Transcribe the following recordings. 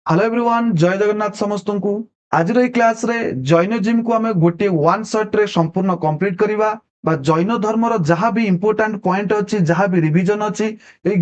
Hello everyone जय जगन्नाथ समस्त को आज क्लास रे जैनिज्म को आम गोटे वन शॉट रे संपूर्ण कंप्लीट करवा जैन धर्मर जहाँ भी इंपोर्टाट पॉइंट अच्छी जहाँ भी रिविजन अच्छी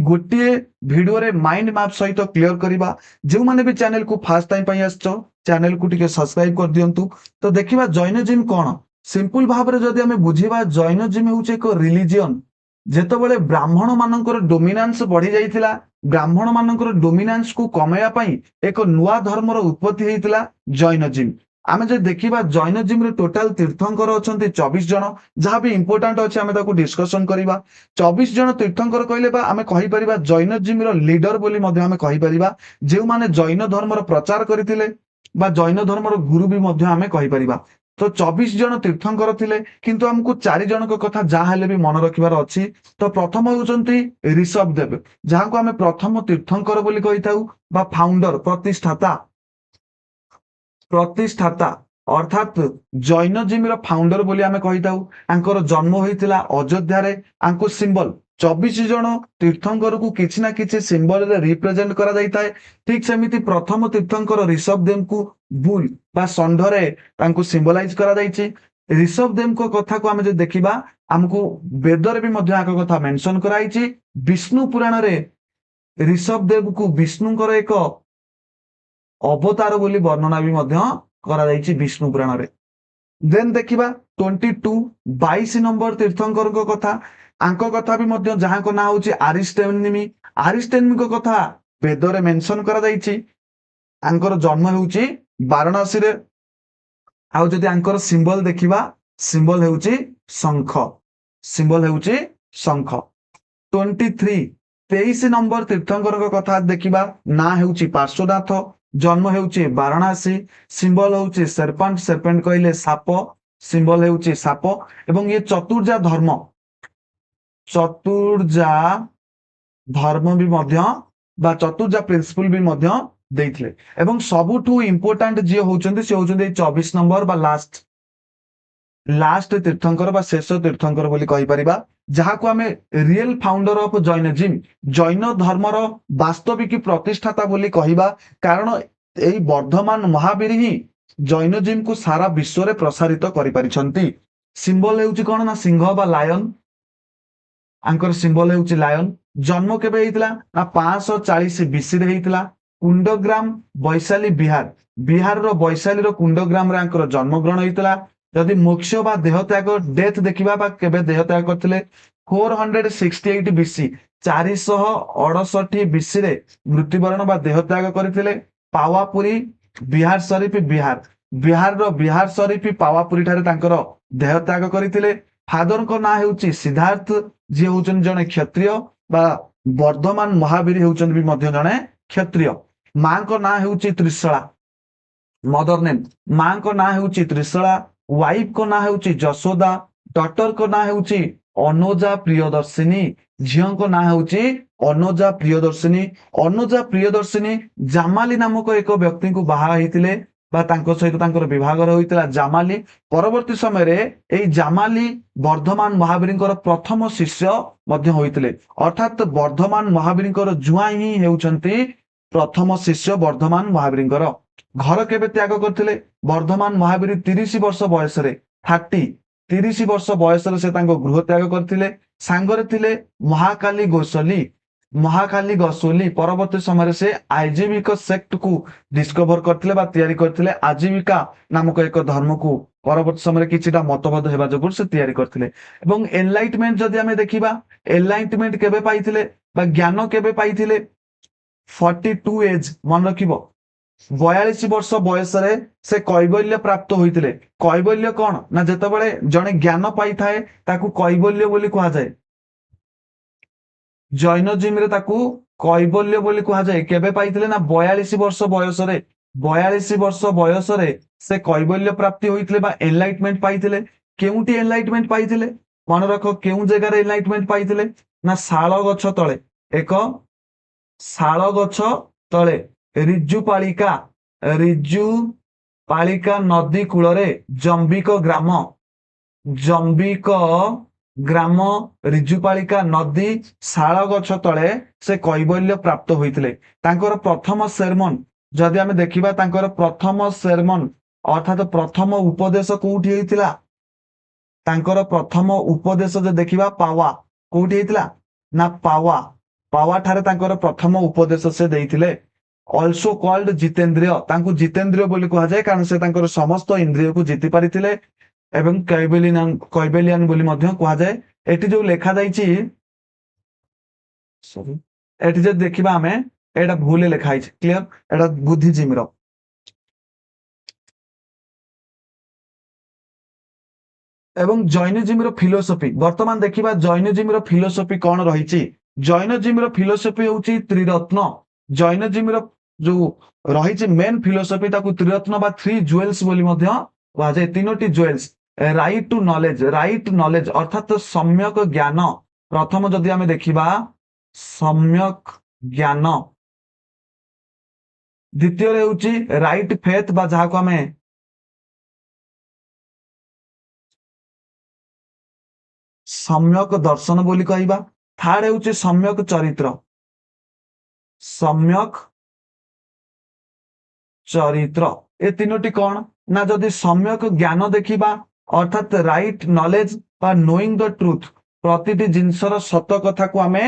गोटे वीडियो रे माइंड मैप सहित क्लियर करवा जो मैंने भी चैनल को फास्ट टाइम आसो चैनल को टिके सब्सक्राइब कर दिंतु। तो देखिए जैनिज्म कौन सिंपल भाव में जदि आम बुझा जैनिज्म हूँ एक रिलीजियन जेतेबेले ब्राह्मण मानकर डोमिनांस बढ़ी जाइथिला ब्राह्मण मानकर डोमिनांस को कमेया पई एक नुआ धर्मर उत्पत्ति होइतिला जैनिज्म। आमे जे देखिबा जैनिज्म रे टोटल तीर्थंकर अछंती 24 जन जहाँ भी इंपोर्टेंट अछि आमे ताको डिस्कशन करिबा। 24 जन तीर्थंकर कहले बा आमे कहि परिबा जैनिज्म रो लीडर बोली मध्ये आमे कहि परिबा जे माने जैन धर्मर प्रचार करथिले बा जैन धर्मर गुरु भी मध्ये आमे कहि परिबा। तो 24 जन तीर्थंकर थिले किंतु हमको 4 जन को कथा जा हेले भी मन रखिबार अछि। तो प्रथम होउचंती ऋषभ देव जहाँ को आमे प्रथम तीर्थंकर बोली कहि थाउ बा फाउंडर प्रतिष्ठाता प्रतिष्ठाता अर्थात जैनिज्म रो फाउंडर बोली आमे कहि थाउ। आंकर जन्म होइतिला अयोध्या रे आंको सिंबल 24 जन तीर्थंकर को किछि ना किछि सिंबल रे रिप्रेजेंट करा जाइताय। ठीक सेमिति प्रथम तीर्थंकर ऋषभ देव को बुल बा षंढरे तांको सिंबलाइज करा जाइछि। ऋषभ देव को कथा को आमे जे देखिबा हमको वेदर भी मध्य आक कथा मेंशन कराइछि। विष्णु पुराण रे ऋषभ देव को विष्णुकर एक अवतार बोली वर्णना भी मध्य करा जाइछि विष्णु पुराण रे। देन देखिबा 22 नंबर तीर्थंकर को कथा आंको कथा भी मध्य जहां को ना होछि आरिस्टेनिमी आरिस्टेनिमी को कथा वेद रे मेंशन करा जाइछि। आंकर जन्म होछि वाराणसी रे आउ जदि आंकर सिंबल देखिबा सिंबल होछि शंख सिंबल होछि शंख। 23 नंबर तीर्थंकर को कथा देखिबा ना होछि पार्श्वनाथ जन्म होछि वाराणसी सिंबल होछि सर्पेंट सर्पेंट कहले साप सिंबल होछि साप एवं ये चतुर्जा धर्म भी मध्य बा चतुर्जा प्रिंसिपल भी मध्य देइथिले। एवं सबुठु इंपोर्टेंट जे होउचंदी से होउचंदी 24 नंबर बा लास्ट तीर्थंकर बा शेष तीर्थंकर बोली कहि परिबा जहाँ को आमे real founder of Jainism Jain धर्मर वास्तविक प्रतिष्ठाता बोली कहिबा। कारण एई वर्धमान महावीर ही जैनिज्म को सारा विश्व रे प्रसारित करि परिछंती। सिंबल हेउची कोन ना सिंह बा लायन आंकर सिंबल हेउची लायन। जन्म केबे हेइतिला ना 540 बीसी रे हेइतिला कुंडग्राम वैशाली बिहार बिहार रो वैशाली रो कुंडग्राम रे आंकर जन्म ग्रहण हेइतिला। जदि मोक्ष बा देहत्याग डेथ देखिबा बा केबे देहत्याग करथिले 468 बीसी 468 बीसी रे मृत्युवरण बा देहत्याग करथिले। पावापुरी बिहार शरीफ बिहार रो बिहार शरीफ पावापुरी ठारे तांकर देहत्याग करथिले। फादर को ना हेउची सिद्धार्थ जे होचन जने क्षत्रिय बा वर्धमान महावीर होचन भी मध्य जने क्षत्रिय। मां को ना हेउची त्रिशला मदर नेम मां को ना हेउची त्रिशला वाइफ को ना हेउची जशोदा डॉटर को ना हेउची अनुजा प्रियदर्शिनी झियो को ना हेउची अनुजा प्रियदर्शिनी। अनुजा प्रियदर्शिनी जामाली नामक एक व्यक्ति को बाहा हेतिले बा तांको सहित तांकर विवाहर होइतिला जामाली। परवर्ती समय रे एई जामाली वर्धमान महावीरंकर प्रथम शिष्य मध्य होइतिले अर्थात वर्धमान महावीरंकर जुआ ही हेउचंती प्रथम शिष्य वर्धमान महावीरंकर। घर केबे त्याग करथिले वर्धमान महावीर 30 वर्ष बयस रे 30 वर्ष बयस रे से तांको गृह त्याग करथिले। सांगरे थिले महाकाली गोसोली परवर्ती समय से आजीविका सेक्ट को डिस्कवर करथिले बा तैयारी करथिले। आजीविका नामक एक धर्म को परवर्ती समय किछिटा मतभेद हेबा जगुर से तैयारी करथिले। एवं एनलाइटमेंट जदि हमें देखिबा एनलाइटमेंट केबे पाइथिले बा ज्ञान केबे पाइथिले 42 एज मन रखिबो 42 वर्ष बयस रे से कैवल्य प्राप्त होइतिले। कैवल्य कौन ना जेतेबेले जने ज्ञान पाई थाए ताकू कैवल्य बोली कहा जाए। जैनिज्म रे ताकू कैवल्य बोली कहा जाए। केबे पाइतिले ना 42 वर्ष बयस रे 42 वर्ष बयस रे से कैवल्य प्राप्ति होइतिले बा एनलाइटमेंट पाइतिले। केउटी एनलाइटमेंट पाइतिले मन रखो केउ जगह रे एनलाइटमेंट पाइतिले ना शाल गछ तळे एक शाल गछ तळे रिजुपालिका नदी कूल रे जंबिक ग्राम रिजुपालिका नदी शाल गछ तळे से कैवल्य प्राप्त होइतिले। तांकर प्रथम सेरमन जदि आमे देखिबा तांकर प्रथम सेरमन अर्थात प्रथम उपदेश कोउठी हेतिला तांकर प्रथम उपदेश जे देखिबा पावा कोउठी हेतिला ना पावा पावा ठारे तांकर प्रथम उपदेश से देइथिले ऑल्सो कॉल्ड जितेंद्रिय तांकु जितेंद्रिय बोली कहा जाए कारण से तांकर समस्त इंद्रिय को जीति पारिथिले एवं कैबेलियन बोली मध्य कहा जाए एटी जो लेखा जाइछि सॉरी एटी जे देखिबा हमें एटा भूले लेखा है क्लियर एटा बुद्धिजीवी रो एवं जैनिज्म रो फिलोसफी वर्तमान देखिबा जैनिज्म रो फिलोसफी कौन रही जैनिज्म रो फिलोसफी होची त्रिरत्न जैनिज्म रो जो रही मेन फिलोसफी ताकू त्रिरत्न बा थ्री ज्वेल्स बोली मध्य कहा जाए तीनोटी ज्वेल्स राइट नॉलेज अर्थात सम्यक ज्ञान प्रथम जदि आमे देखिबा सम्यक ज्ञान द्वितीय होची राइट फेथ बा जहा को आमे सम्यक दर्शन बोली कहबा थर्ड होची सम्यक चरित्र सम्यक चरित्र ए तीनोटी कौन ना जदि सम्यक ज्ञान देखिबा अर्थात राइट नॉलेज बा नोइंग द ट्रुथ प्रतिटी जिनसर सत कथा को आमे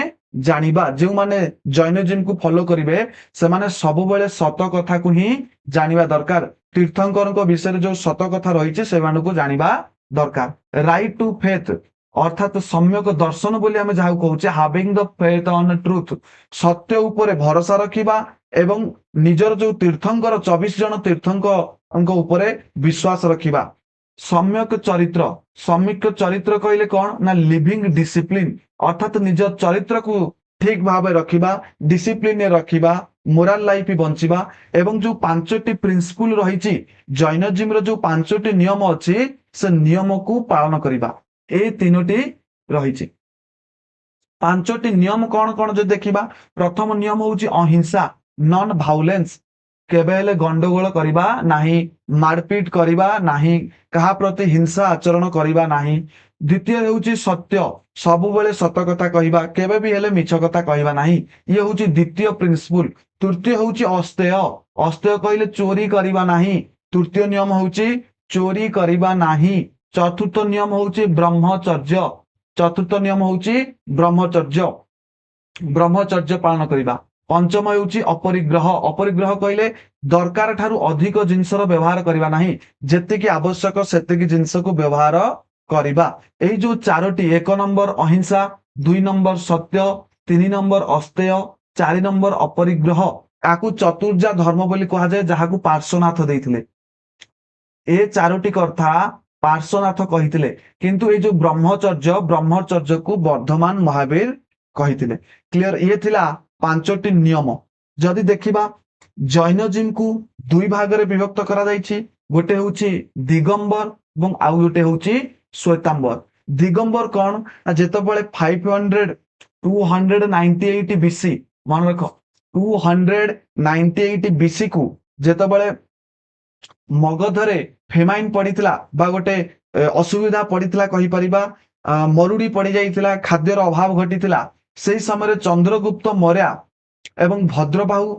जानिबा जो माने जैनिज्म को फॉलो करिवे से माने सब बेले सत कथा को ही जानिबा दरकार तीर्थंकर को विषय जो सत कथा रही से मानु को जानिबा दरकार राइट टू फेथ अर्थात सम्यक दर्शन बोली आमे जाहा कहूचे having the faith on truth सत्य ऊपर भरोसा रखिबा एवं निजर जो तीर्थंकर 24 जन तीर्थंकर ऊपर विश्वास रखिबा सम्यक चरित्र कहले कौन ना लिविंग डिसिप्लिन अर्थात निज चरित्र को ठीक भाव रखिबा डिसिप्लिन रखिबा मोराल लाइफ बंचिबा एवं जो पांचटी प्रिंसिपल रही जैनिज्म रो जो पांचटी नियम अच्छी से नियम को पालन करिबा ए तीनोटी रही पांचटी नियम कौन कौन जो देखिबा प्रथम नियम होची अहिंसा नॉन भाउलेंस केबेले गंडगोल करिबा नाही मारपीट करिबा नाही कहा प्रति हिंसा आचरण करिबा नाही द्वितीय होची सत्य सब बेले सत कथा कहबा केबे भी हेले मिछ कथा कहबा नाही ये होची द्वितीय प्रिंसिपल तृतीय होची अस्तेय कहले चोरी करिबा नाही तृतीय नियम होची चोरी करिबा नाही चतुर्थ नियम होची ब्रह्मचर्य ब्रह्मचर्य पालन करिबा पंचम होची अपरिग्रह कहले दरकार ठारू अधिक जिनसर व्यवहार करिबा नाही जेतिकी आवश्यक सेतिकी जिनस को व्यवहार करिबा एई जो चारोटी एक नंबर अहिंसा 2 नंबर सत्य 3 नंबर अस्तेय 4 नंबर अपरिग्रह आकु चतुर्जा धर्म बोली कहा जाए जहा को पार्श्वनाथ देइथिले ए चारोटी कथा पार्श्वनाथ कहिथिले किंतु ए जो ब्रह्मचर्य को वर्धमान महावीर कहिथिले क्लियर ये थिला पांचटी नियम जदि देखिबा जैनिज्म को दुई भाग रे विभक्त करा जायछि गोटे होछि दिगंबर एवं आउ गोटे होछि श्वेतांबर दिगंबर कौन जेते बेले 298 बीसी मन रख 298 बीसी को जेते बेले मगधरे फेमाइन पड़ीथिला बा गोटे असुविधा पड़ीथिला कहि परिबा मरुड़ी पड़ी जाइथिला खाद्यर अभाव घटीथिला से समय चंद्रगुप्त मौर्य एवं भद्रबाहु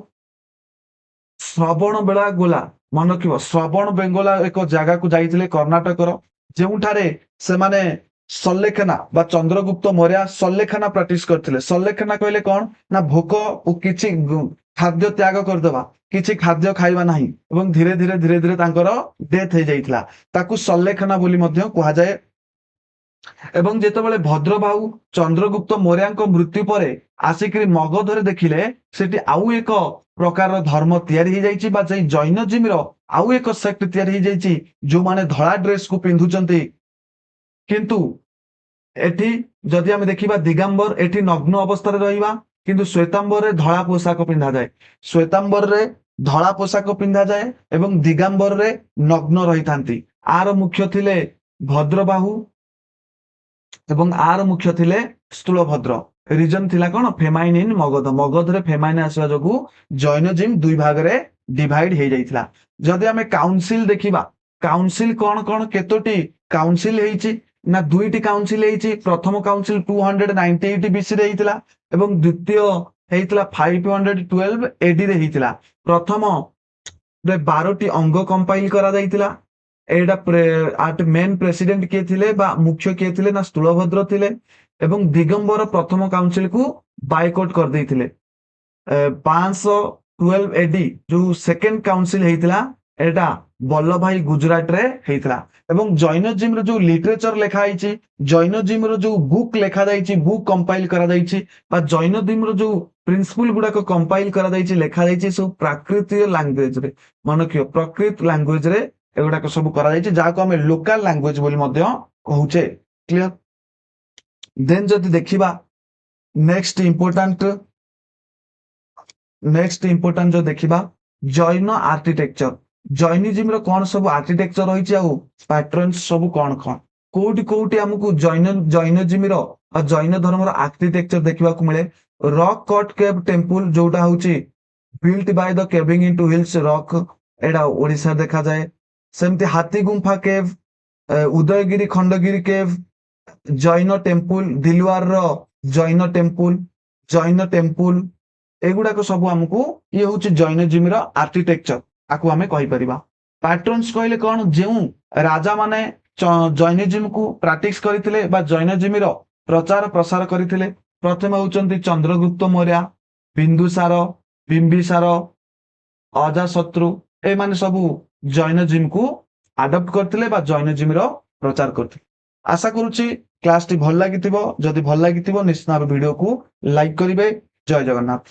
श्रवण बेला गोला मन रखिबो श्रवण बेंगोला एक जगह को जाइथिले कर्णाटकर जेउठारे से माने सल्लेखना बा चंद्रगुप्त मौर्य सल्लेखना प्रैक्टिस करथिले सल्लेखना कहले कौन ना भोक किछि खाद्य त्याग करदेवा किछि खाद्य खाइबा नाही एवं धीरे धीरे तांकर डेथ हो जाइथिला ताकू सल्लेखना बोली मध्य कहा जाए एवं जेतेबेले भद्रबाहु चंद्रगुप्त मौर्य मृत्यु पर आसिक मगधरे देखिले सेठी आउ एक प्रकार धर्म तैयारी हो जाइछि बा जैनिज्म रो आउ एक सेक्ट तैयारी हो जाइछि जो माने धड़ा ड्रेस को पिंधुचंती किंतु एठी जदि आमे देखिबा दिगंबर एठी नग्न अवस्था रे रहिबा किंतु श्वेतांबर रे धड़ा पोशाक पिंधा जाए श्वेतांबर रे धड़ा पोशाक पिंधा जाए एवं दिगंबर रे नग्न रही थांती आर मुख्य थिले भद्रबाहु एवं आर मुख्य थिले स्थूलभद्र रिजन थिला कोन फेमाइन इन मगध रे फेमाइन आसवा जोगु जैनिज्म दुई भाग रे डिवाइड हे जाइथिला जदि आमे काउंसिल देखिबा काउंसिल कोन कोन केतोटी काउंसिल हेइछि ना दुईटी काउंसिल हेइछि प्रथम काउंसिल 298 बीसी रे हेइतिला एवं द्वितीय हेइतिला 512 एडी रे हेइतिला प्रथम ରେ 12ଟି ଅଙ୍ଗ କମ୍ପାଇଲ କରାଯାଇଥିଲା। ଏଇଟା ମେନ୍ ପ୍ରେସିଡେଣ୍ଟ କିଏ ଥିଲେ ବା ମୁଖ୍ୟ କିଏ ଥିଲେ ନା ସ୍ଥୂଳଭଦ୍ର ଥିଲେ ଏବଂ ଦିଗମ୍ବର ପ୍ରଥମ କାଉନସିଲକୁ ବାଇକଟ କରିଦେଇଥିଲେ। 512 ଏଡି ଯୋଉ ସେକେଣ୍ଡ କାଉନସିଲ ହେଇଥିଲା ଏଇଟା ବଲ୍ଲଭ ଭାଇ ଗୁଜରାଟରେ ହେଇଥିଲା। ଏବଂ ଜୈନଜିମର ଯୋଉ ଲିଟରେଚର ଲେଖା ହେଇଛି, ଜୈନଜିମର ଯୋଉ ବୁକ୍ ଲେଖାଯାଇଛି, ବୁକ୍ କମ୍ପାଇଲ କରାଯାଇଛି ବା ଜୈନଜିମର ଯୋଉ ପ୍ରିନ୍ସିପଲ ଗୁଡାକ କମ୍ପାଇଲ କରାଯାଇଛି, ଲେଖାଯାଇଛି ସବୁ ପ୍ରାକୃତିକ ଲାଙ୍ଗୁଏଜରେ, ମନେ ରଖିବ ପ୍ରକୃତ ଲାଙ୍ଗୁଏଜରେ ଏଗୁଡାକ ସବୁ କରାଯାଇଛି, ଯାହାକୁ ଆମେ ଲୋକାଲ ଲାଙ୍ଗୁଏଜ ବୋଲି ମଧ୍ୟ କହୁଛେ। କ୍ଲିୟର? ଦେନ୍ ଯଦି ଦେଖିବା ନେକ୍ସଟ ଇମ୍ପୋର୍ଟାଣ୍ଟ ଯୋଉ ଦେଖିବା ଜୈନ ଆର୍କିଟେକ୍ଚର। ଜୈନିଜିମର କଣ ସବୁ ଆର୍କିଟେକ୍ଚର ରହିଛି ଆଉ ପ୍ୟାଟର୍ନ ସବୁ କଣ କଣ, କୋଉଠି କୋଉଠି ଆମକୁ ଜୈନଜିମର ବା ଜୈନ ଧର୍ମର ଆର୍କିଟେକ୍ଚର ଦେଖିବାକୁ ମିଳେ। ରକ୍ କଟ୍ କେଭ୍ ଟେମ୍ପୁଲ ଯୋଉଟା ହଉଛି built by the caving into hills rock, ଏଇଟା ଓଡିଶାରେ ଦେଖାଯାଏ। ସେମିତି Hathi Gumpha cave, Udayagiri Khandagiri cave, Jain temple ଦିଲୱାରର ଜୈନ ଟେମ୍ପୁଲ ଏଗୁଡାକ ସବୁ ଆମକୁ ଇଏ ହଉଛି ଜୈନଜିମର ଆର୍କିଟେକ୍ଚର, ଆକୁ ଆମେ କହିପାରିବା। ପ୍ୟାଟର୍ନସ କହିଲେ କଣ, ଯେଉଁ ରାଜା ମାନେ ଜୈନଜିମକୁ ପ୍ରାକ୍ଟିସ କରିଥିଲେ ବା ଜୈନଜିମର ପ୍ରଚାର ପ୍ରସାର କରିଥିଲେ, ପ୍ରଥମେ ହଉଛନ୍ତି ଚନ୍ଦ୍ରଗୁପ୍ତ ମୌର୍ୟ, ବିନ୍ଦୁସାର, ବିମ୍ବିସାର, ଅଜାଶତ୍ରୁ, ଏମାନେ ସବୁ ଜୈନଜିମକୁ ଆଡପ୍ଟ କରିଥିଲେ ବା ଜୈନଜିମର ପ୍ରଚାର କରିଥିଲେ। ଆଶା କରୁଛି କ୍ଲାସଟି ଭଲ ଲାଗିଥିବ। ଯଦି ଭଲ ଲାଗିଥିବ ନିଶ୍ଚିତ ଭାବେ ଭିଡିଓକୁ ଲାଇକ୍ କରିବେ। ଜୟ ଜଗନ୍ନାଥ।